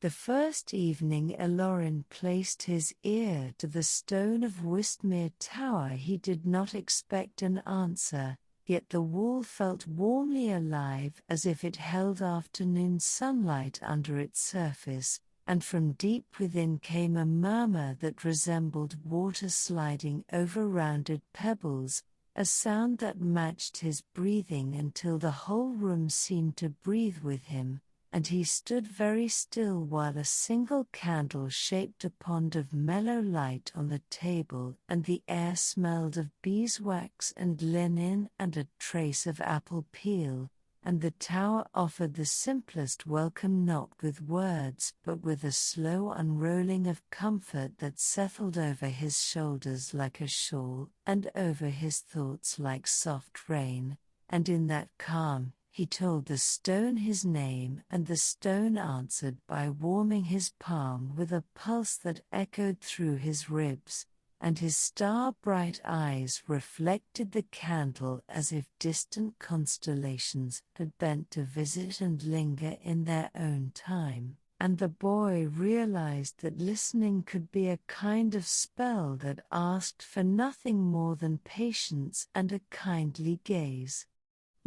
The first evening Elorin placed his ear to the stone of Wistmere Tower, he did not expect an answer, yet the wall felt warmly alive as if it held afternoon sunlight under its surface, and from deep within came a murmur that resembled water sliding over rounded pebbles, a sound that matched his breathing until the whole room seemed to breathe with him, and he stood very still while a single candle shaped a pond of mellow light on the table, and the air smelled of beeswax and linen and a trace of apple peel, and the tower offered the simplest welcome, not with words but with a slow unrolling of comfort that settled over his shoulders like a shawl and over his thoughts like soft rain, and in that calm he told the stone his name, and the stone answered by warming his palm with a pulse that echoed through his ribs, and his star-bright eyes reflected the candle as if distant constellations had bent to visit and linger in their own time, and the boy realized that listening could be a kind of spell that asked for nothing more than patience and a kindly gaze.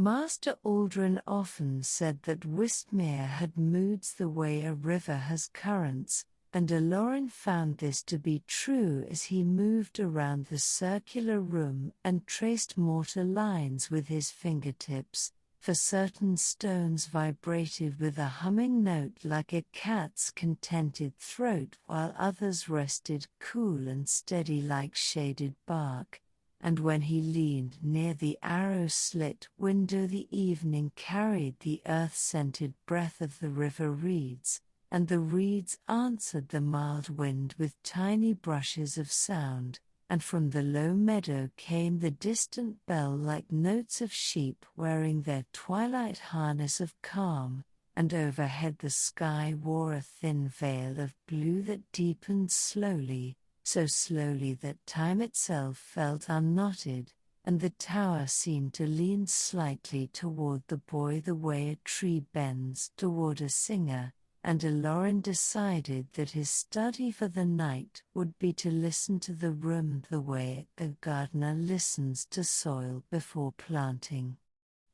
Master Aldrin often said that Wistmere had moods the way a river has currents, and Elorin found this to be true as he moved around the circular room and traced mortar lines with his fingertips, for certain stones vibrated with a humming note like a cat's contented throat, while others rested cool and steady like shaded bark. And when he leaned near the arrow-slit window, the evening carried the earth-scented breath of the river reeds, and the reeds answered the mild wind with tiny brushes of sound, and from the low meadow came the distant bell-like notes of sheep wearing their twilight harness of calm, and overhead the sky wore a thin veil of blue that deepened slowly, so slowly that time itself felt unknotted, and the tower seemed to lean slightly toward the boy the way a tree bends toward a singer, and Elorin decided that his study for the night would be to listen to the room the way a gardener listens to soil before planting.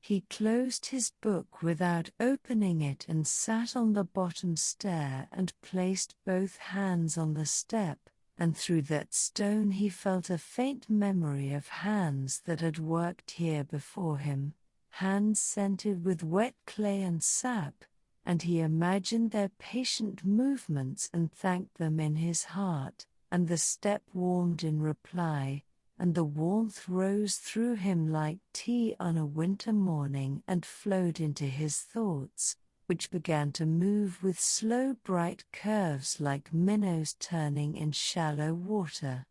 He closed his book without opening it and sat on the bottom stair and placed both hands on the step, and through that stone he felt a faint memory of hands that had worked here before him, hands scented with wet clay and sap, and he imagined their patient movements and thanked them in his heart, and the step warmed in reply, and the warmth rose through him like tea on a winter morning and flowed into his thoughts, which began to move with slow bright curves like minnows turning in shallow water.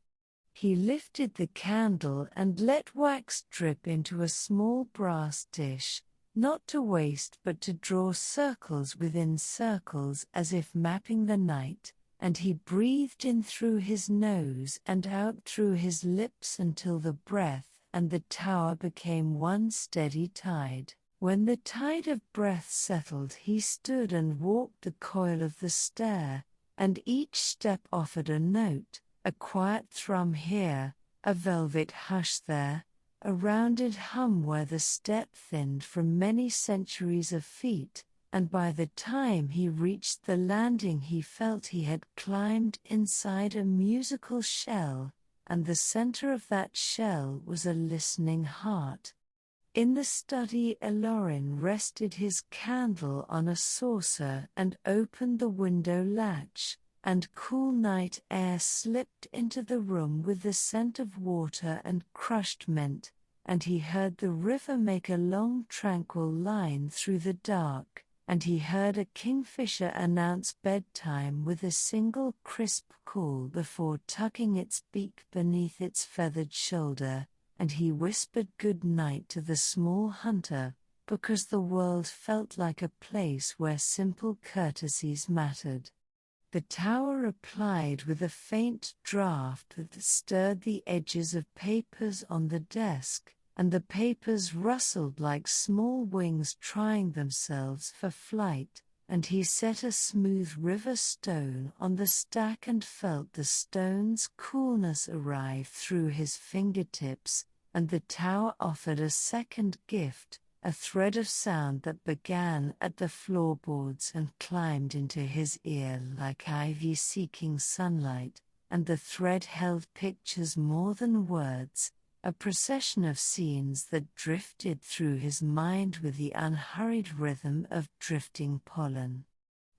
He lifted the candle and let wax drip into a small brass dish, not to waste but to draw circles within circles as if mapping the night, and he breathed in through his nose and out through his lips until the breath and the tower became one steady tide. When the tide of breath settled, he stood and walked the coil of the stair, and each step offered a note, a quiet thrum here, a velvet hush there, a rounded hum where the step thinned from many centuries of feet, and by the time he reached the landing he felt he had climbed inside a musical shell, and the center of that shell was a listening heart. In the study Elorin rested his candle on a saucer and opened the window latch, and cool night air slipped into the room with the scent of water and crushed mint, and he heard the river make a long tranquil line through the dark, and he heard a kingfisher announce bedtime with a single crisp call before tucking its beak beneath its feathered shoulder, and he whispered good night to the small hunter, because the world felt like a place where simple courtesies mattered. The tower replied with a faint draft that stirred the edges of papers on the desk, and the papers rustled like small wings trying themselves for flight, and he set a smooth river stone on the stack and felt the stone's coolness arrive through his fingertips, and the tower offered a second gift, a thread of sound that began at the floorboards and climbed into his ear like ivy seeking sunlight, and the thread held pictures more than words, a procession of scenes that drifted through his mind with the unhurried rhythm of drifting pollen.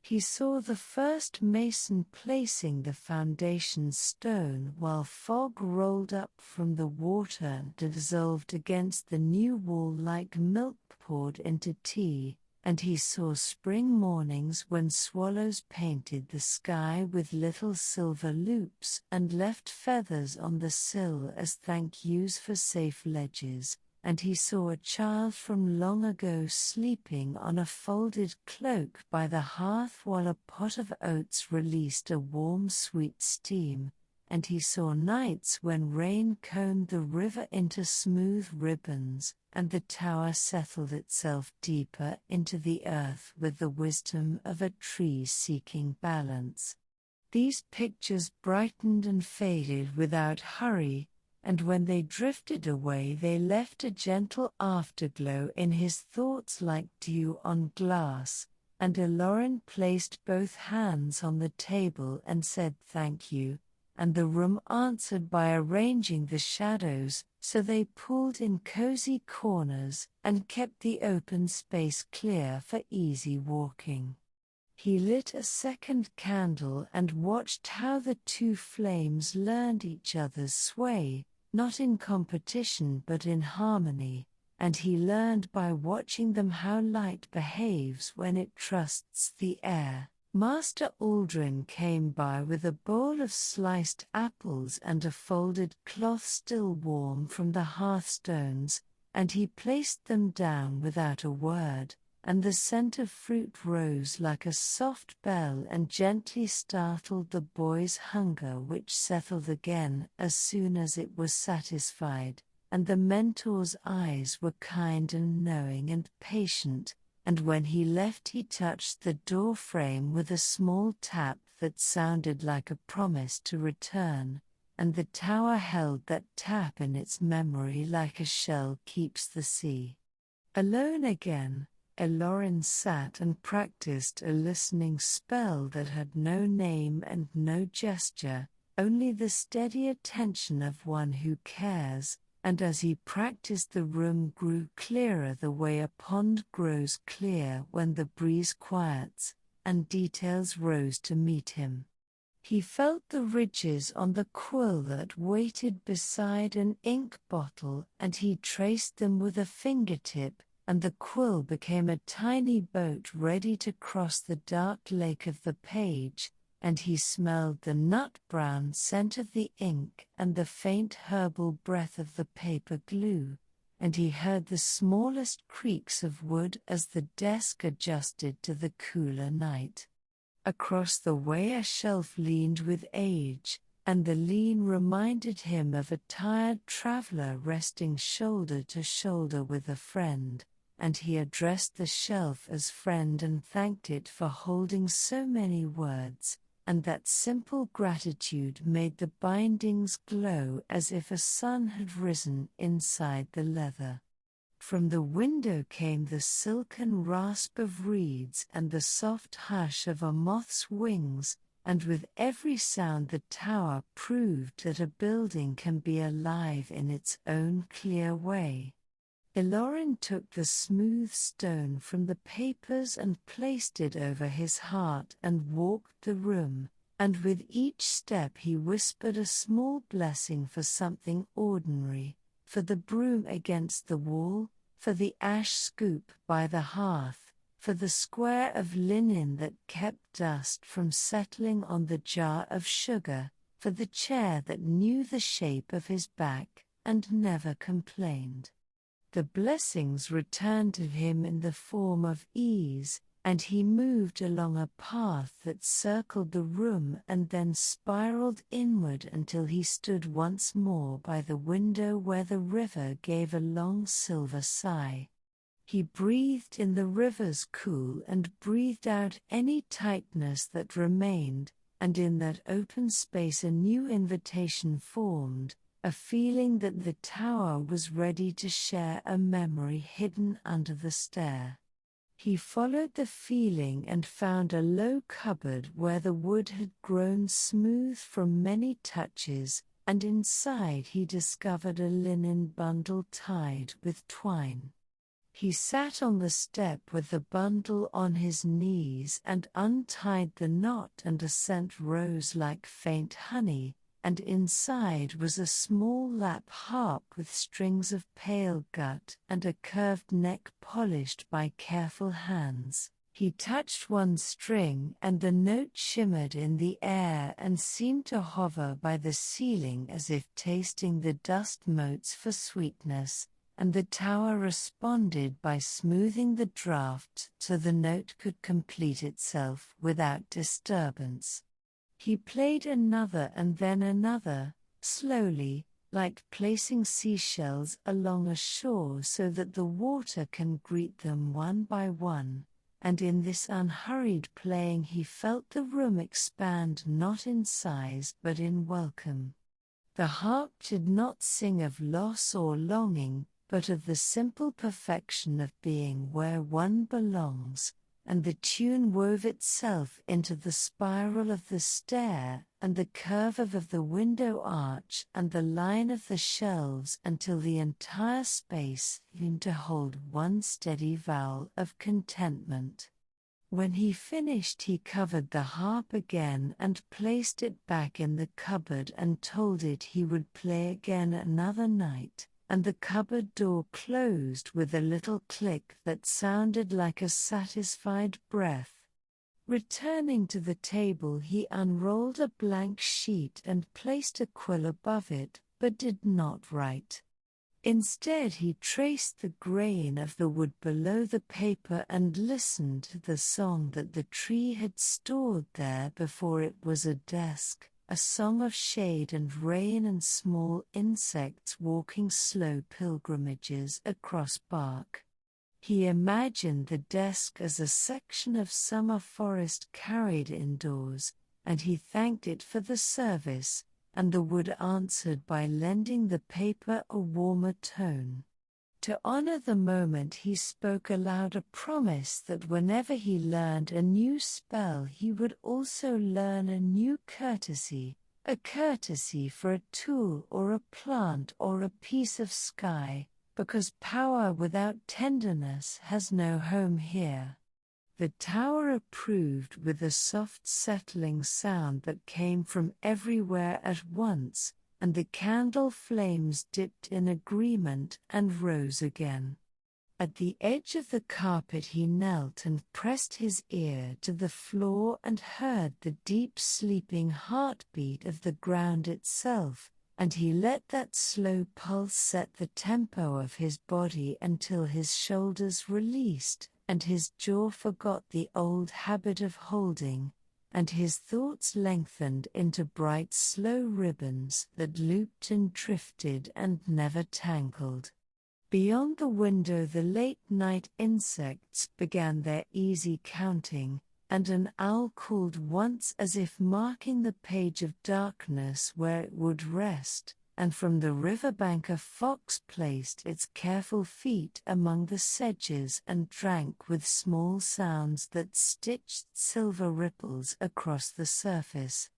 He saw the first mason placing the foundation stone while fog rolled up from the water and dissolved against the new wall like milk poured into tea, and he saw spring mornings when swallows painted the sky with little silver loops and left feathers on the sill as thank yous for safe ledges, and he saw a child from long ago sleeping on a folded cloak by the hearth while a pot of oats released a warm sweet steam, and he saw nights when rain combed the river into smooth ribbons, and the tower settled itself deeper into the earth with the wisdom of a tree seeking balance. These pictures brightened and faded without hurry, and when they drifted away they left a gentle afterglow in his thoughts like dew on glass, and Elorin placed both hands on the table and said thank you, and the room answered by arranging the shadows so they pulled in cozy corners and kept the open space clear for easy walking. He lit a second candle and watched how the two flames learned each other's sway, not in competition but in harmony, and he learned by watching them how light behaves when it trusts the air. Master Aldrin came by with a bowl of sliced apples and a folded cloth still warm from the hearthstones, and he placed them down without a word, and the scent of fruit rose like a soft bell and gently startled the boy's hunger, which settled again as soon as it was satisfied, and the mentor's eyes were kind and knowing and patient, and when he left he touched the door frame with a small tap that sounded like a promise to return, and the tower held that tap in its memory like a shell keeps the sea. Alone again, Elorin sat and practiced a listening spell that had no name and no gesture, only the steady attention of one who cares, and as he practiced the room grew clearer the way a pond grows clear when the breeze quiets, and details rose to meet him. He felt the ridges on the quill that waited beside an ink bottle, and he traced them with a fingertip, and the quill became a tiny boat ready to cross the dark lake of the page, and he smelled the nut-brown scent of the ink and the faint herbal breath of the paper glue, and he heard the smallest creaks of wood as the desk adjusted to the cooler night. Across the way a shelf leaned with age, and the lean reminded him of a tired traveler resting shoulder to shoulder with a friend, and he addressed the shelf as friend and thanked it for holding so many words, and that simple gratitude made the bindings glow as if a sun had risen inside the leather. From the window came the silken rasp of reeds and the soft hush of a moth's wings, and with every sound the tower proved that a building can be alive in its own clear way. Elorin took the smooth stone from the papers and placed it over his heart and walked the room, and with each step he whispered a small blessing for something ordinary, for the broom against the wall, for the ash scoop by the hearth, for the square of linen that kept dust from settling on the jar of sugar, for the chair that knew the shape of his back and never complained. The blessings returned to him in the form of ease, and he moved along a path that circled the room and then spiraled inward until he stood once more by the window where the river gave a long silver sigh. He breathed in the river's cool and breathed out any tightness that remained, and in that open space a new invitation formed, a feeling that the tower was ready to share a memory hidden under the stair. He followed the feeling and found a low cupboard where the wood had grown smooth from many touches, and inside he discovered a linen bundle tied with twine. He sat on the step with the bundle on his knees and untied the knot, and a scent rose like faint honey, and inside was a small lap harp with strings of pale gut and a curved neck polished by careful hands. He touched one string and the note shimmered in the air and seemed to hover by the ceiling as if tasting the dust motes for sweetness, and the tower responded by smoothing the draught so the note could complete itself without disturbance. He played another and then another, slowly, like placing seashells along a shore so that the water can greet them one by one, and in this unhurried playing he felt the room expand not in size but in welcome. The harp did not sing of loss or longing, but of the simple perfection of being where one belongs, and the tune wove itself into the spiral of the stair and the curve of the window arch and the line of the shelves until the entire space seemed to hold one steady vowel of contentment. When he finished, he covered the harp again and placed it back in the cupboard and told it he would play again another night, and the cupboard door closed with a little click that sounded like a satisfied breath. Returning to the table, he unrolled a blank sheet and placed a quill above it, but did not write. Instead, he traced the grain of the wood below the paper and listened to the song that the tree had stored there before it was a desk, a song of shade and rain and small insects walking slow pilgrimages across bark. He imagined the desk as a section of summer forest carried indoors, and he thanked it for the service, and the wood answered by lending the paper a warmer tone. To honor the moment, he spoke aloud a promise that whenever he learned a new spell he would also learn a new courtesy, a courtesy for a tool or a plant or a piece of sky, because power without tenderness has no home here. The tower approved with a soft settling sound that came from everywhere at once, and the candle flames dipped in agreement and rose again. At the edge of the carpet he knelt and pressed his ear to the floor and heard the deep sleeping heartbeat of the ground itself, and he let that slow pulse set the tempo of his body until his shoulders released, and his jaw forgot the old habit of holding, and his thoughts lengthened into bright slow ribbons that looped and drifted and never tangled. Beyond the window the late-night insects began their easy counting, and an owl called once as if marking the page of darkness where it would rest, and from the riverbank a fox placed its careful feet among the sedges and drank with small sounds that stitched silver ripples across the surface.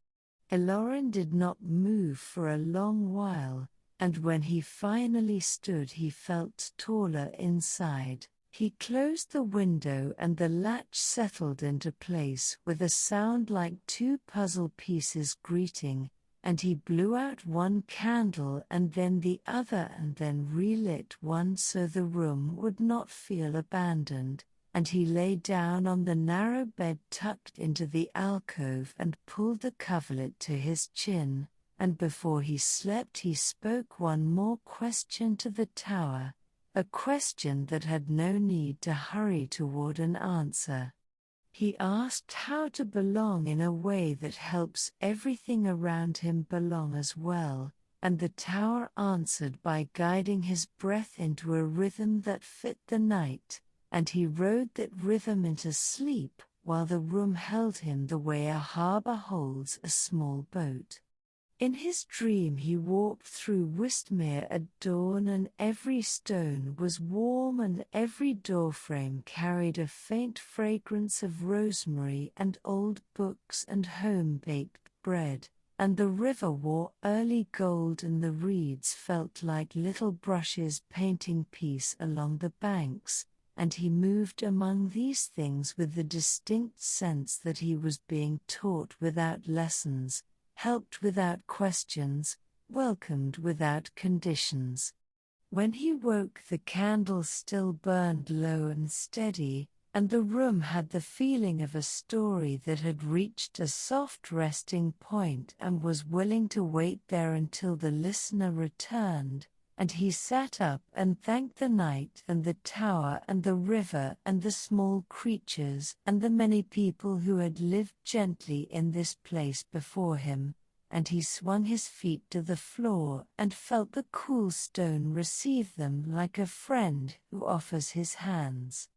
Elorin did not move for a long while, and when he finally stood he felt taller inside. He closed the window and the latch settled into place with a sound like two puzzle pieces greeting, and he blew out one candle and then the other and then relit one so the room would not feel abandoned, and he lay down on the narrow bed tucked into the alcove and pulled the coverlet to his chin, and before he slept he spoke one more question to the tower, a question that had no need to hurry toward an answer. He asked how to belong in a way that helps everything around him belong as well, and the tower answered by guiding his breath into a rhythm that fit the night, and he rode that rhythm into sleep, while the room held him the way a harbor holds a small boat. In his dream he walked through Wistmere at dawn, and every stone was warm and every doorframe carried a faint fragrance of rosemary and old books and home-baked bread, and the river wore early gold and the reeds felt like little brushes painting peace along the banks, and he moved among these things with the distinct sense that he was being taught without lessons, helped without questions, welcomed without conditions. When he woke, the candle still burned low and steady, and the room had the feeling of a story that had reached a soft resting point and was willing to wait there until the listener returned, and he sat up and thanked the night and the tower and the river and the small creatures and the many people who had lived gently in this place before him, and he swung his feet to the floor and felt the cool stone receive them like a friend who offers his hands.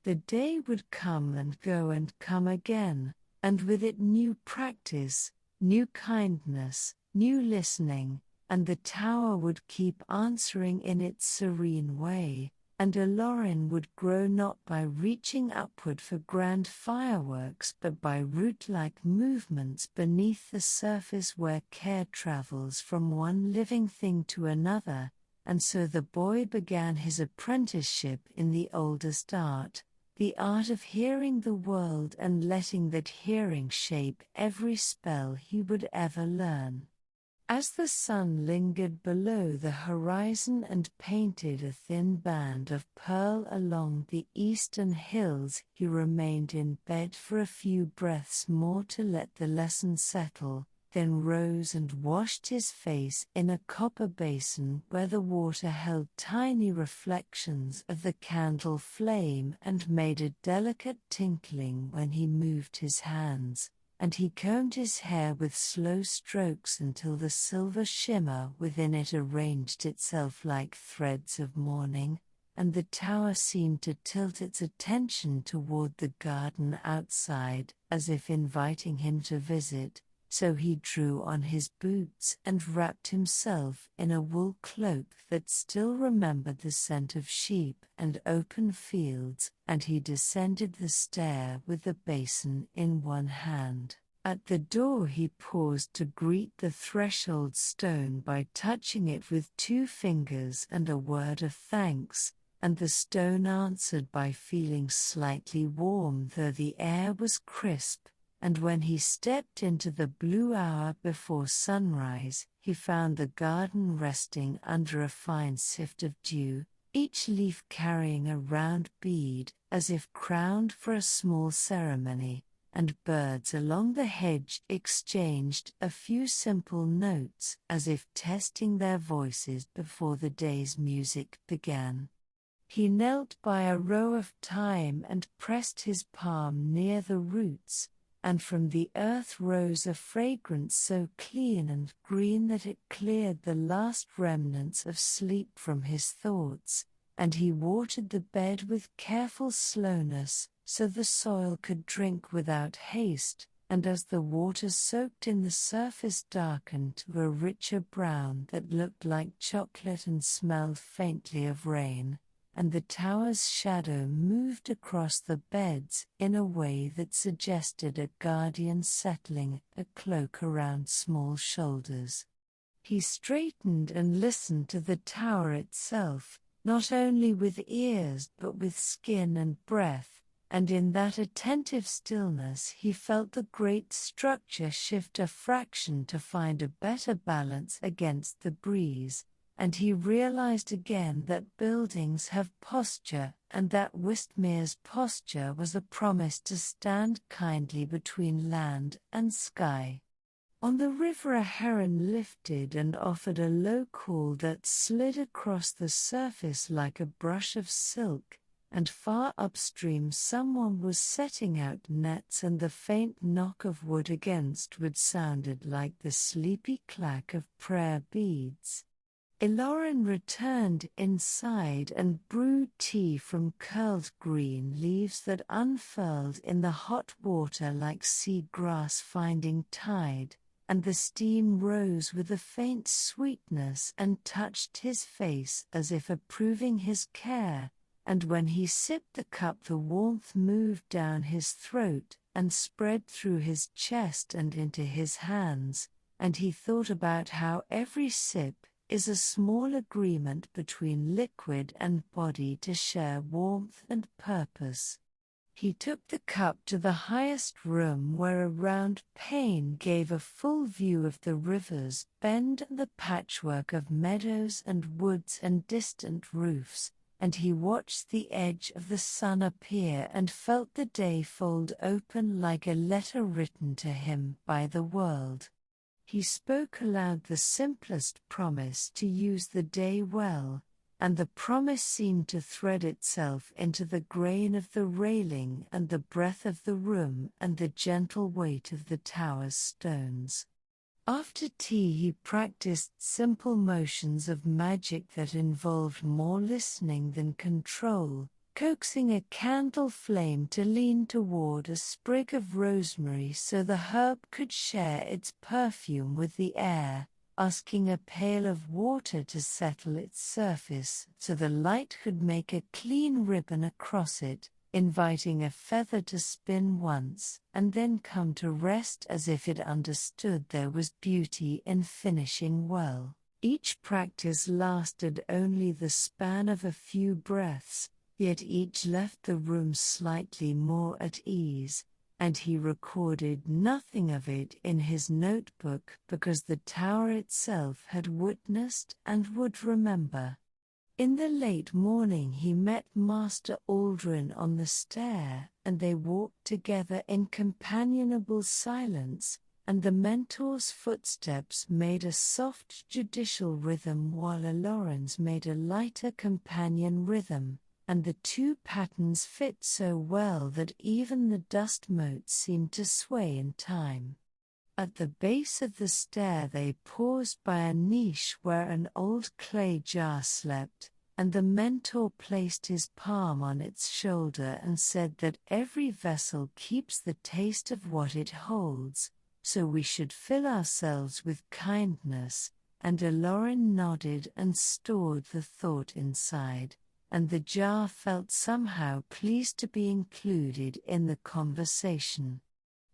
The day would come and go and come again, and with it new practice, new kindness, new listening, and the tower would keep answering in its serene way, and Elorin would grow not by reaching upward for grand fireworks but by root-like movements beneath the surface where care travels from one living thing to another, and so the boy began his apprenticeship in the oldest art, the art of hearing the world and letting that hearing shape every spell he would ever learn. As the sun lingered below the horizon and painted a thin band of pearl along the eastern hills, he remained in bed for a few breaths more to let the lesson settle, then rose and washed his face in a copper basin where the water held tiny reflections of the candle flame and made a delicate tinkling when he moved his hands, and he combed his hair with slow strokes until the silver shimmer within it arranged itself like threads of morning, and the tower seemed to tilt its attention toward the garden outside, as if inviting him to visit. So he drew on his boots and wrapped himself in a wool cloak that still remembered the scent of sheep and open fields, and he descended the stair with the basin in one hand. At the door he paused to greet the threshold stone by touching it with 2 fingers and a word of thanks, and the stone answered by feeling slightly warm though the air was crisp. And when he stepped into the blue hour before sunrise, he found the garden resting under a fine sift of dew, each leaf carrying a round bead, as if crowned for a small ceremony, and birds along the hedge exchanged a few simple notes, as if testing their voices before the day's music began. He knelt by a row of thyme and pressed his palm near the roots, and from the earth rose a fragrance so clean and green that it cleared the last remnants of sleep from his thoughts, and he watered the bed with careful slowness, so the soil could drink without haste, and as the water soaked in the surface darkened to a richer brown that looked like chocolate and smelled faintly of rain, and the tower's shadow moved across the beds in a way that suggested a guardian settling a cloak around small shoulders. He straightened and listened to the tower itself, not only with ears but with skin and breath, and in that attentive stillness he felt the great structure shift a fraction to find a better balance against the breeze, and he realized again that buildings have posture, and that Wistmere's posture was a promise to stand kindly between land and sky. On the river a heron lifted and offered a low call that slid across the surface like a brush of silk, and far upstream someone was setting out nets, and the faint knock of wood against wood sounded like the sleepy clack of prayer beads. Elorin returned inside and brewed tea from curled green leaves that unfurled in the hot water like sea grass finding tide, and the steam rose with a faint sweetness and touched his face as if approving his care, and when he sipped the cup the warmth moved down his throat and spread through his chest and into his hands, and he thought about how every sip is a small agreement between liquid and body to share warmth and purpose. He took the cup to the highest room where a round pane gave a full view of the river's bend and the patchwork of meadows and woods and distant roofs, and he watched the edge of the sun appear and felt the day fold open like a letter written to him by the world. He spoke aloud the simplest promise to use the day well, and the promise seemed to thread itself into the grain of the railing and the breath of the room and the gentle weight of the tower's stones. After tea he practiced simple motions of magic that involved more listening than control, coaxing a candle flame to lean toward a sprig of rosemary so the herb could share its perfume with the air, asking a pail of water to settle its surface so the light could make a clean ribbon across it, inviting a feather to spin once and then come to rest as if it understood there was beauty in finishing well. Each practice lasted only the span of a few breaths, yet each left the room slightly more at ease, and he recorded nothing of it in his notebook because the tower itself had witnessed and would remember. In the late morning he met Master Aldrin on the stair, and they walked together in companionable silence, and the mentor's footsteps made a soft judicial rhythm while Elorin's made a lighter companion rhythm, and the two patterns fit so well that even the dust motes seemed to sway in time. At the base of the stair they paused by a niche where an old clay jar slept, and the mentor placed his palm on its shoulder and said that every vessel keeps the taste of what it holds, so we should fill ourselves with kindness, and Elorin nodded and stored the thought inside, and the jar felt somehow pleased to be included in the conversation.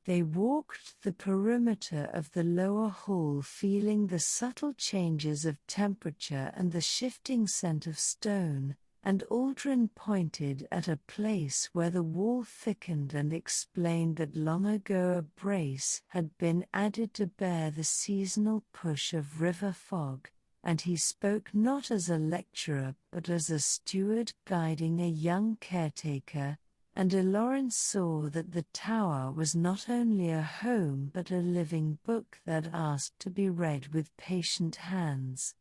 They walked the perimeter of the lower hall, feeling the subtle changes of temperature and the shifting scent of stone, and Aldrin pointed at a place where the wall thickened and explained that long ago a brace had been added to bear the seasonal push of river fog, and he spoke not as a lecturer but as a steward guiding a young caretaker, and Elorin saw that the tower was not only a home but a living book that asked to be read with patient hands.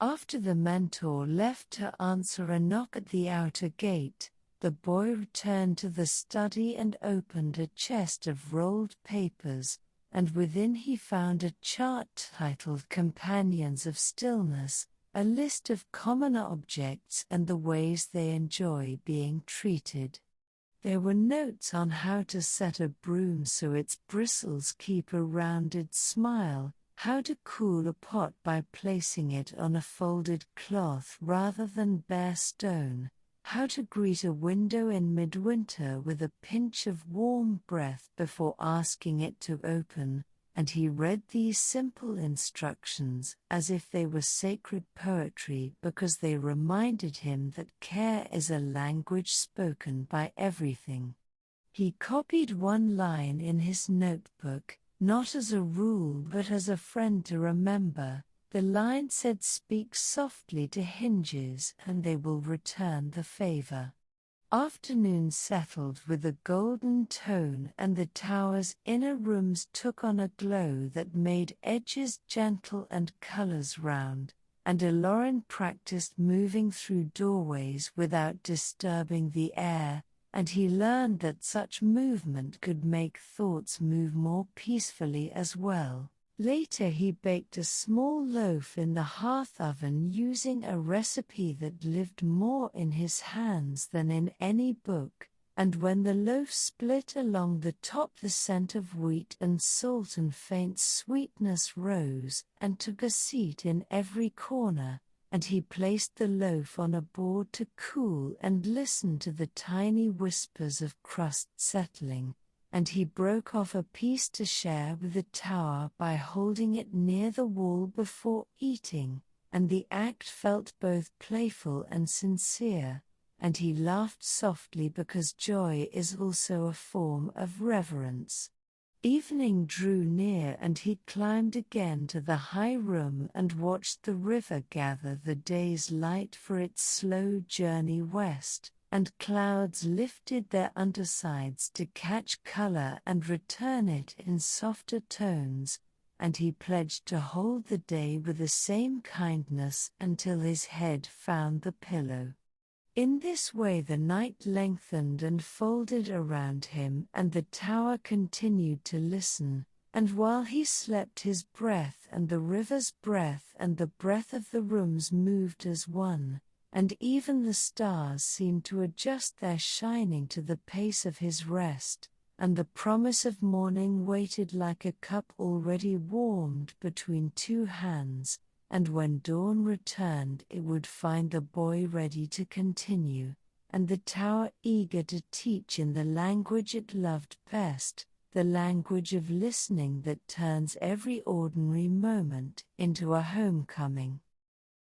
After the mentor left to answer a knock at the outer gate, the boy returned to the study and opened a chest of rolled papers, and within he found a chart titled Companions of Stillness, a list of common objects and the ways they enjoy being treated. There were notes on how to set a broom so its bristles keep a rounded smile, how to cool a pot by placing it on a folded cloth rather than bare stone, how to greet a window in midwinter with a pinch of warm breath before asking it to open, and he read these simple instructions as if they were sacred poetry because they reminded him that care is a language spoken by everything. He copied one line in his notebook, not as a rule but as a friend to remember. The line said, "Speak softly to hinges and they will return the favor." Afternoon settled with a golden tone and the tower's inner rooms took on a glow that made edges gentle and colors round, and Elorin practiced moving through doorways without disturbing the air, and he learned that such movement could make thoughts move more peacefully as well. Later he baked a small loaf in the hearth oven using a recipe that lived more in his hands than in any book, and when the loaf split along the top, the scent of wheat and salt and faint sweetness rose and took a seat in every corner, and he placed the loaf on a board to cool and listened to the tiny whispers of crust settling, and he broke off a piece to share with the tower by holding it near the wall before eating, and the act felt both playful and sincere, and he laughed softly because joy is also a form of reverence. Evening drew near and he climbed again to the high room and watched the river gather the day's light for its slow journey west, and clouds lifted their undersides to catch color and return it in softer tones, and he pledged to hold the day with the same kindness until his head found the pillow. In this way the night lengthened and folded around him, and the tower continued to listen, and while he slept his breath and the river's breath and the breath of the rooms moved as one, and even the stars seemed to adjust their shining to the pace of his rest, and the promise of morning waited like a cup already warmed between two hands, and when dawn returned it would find the boy ready to continue, and the tower eager to teach in the language it loved best, the language of listening that turns every ordinary moment into a homecoming.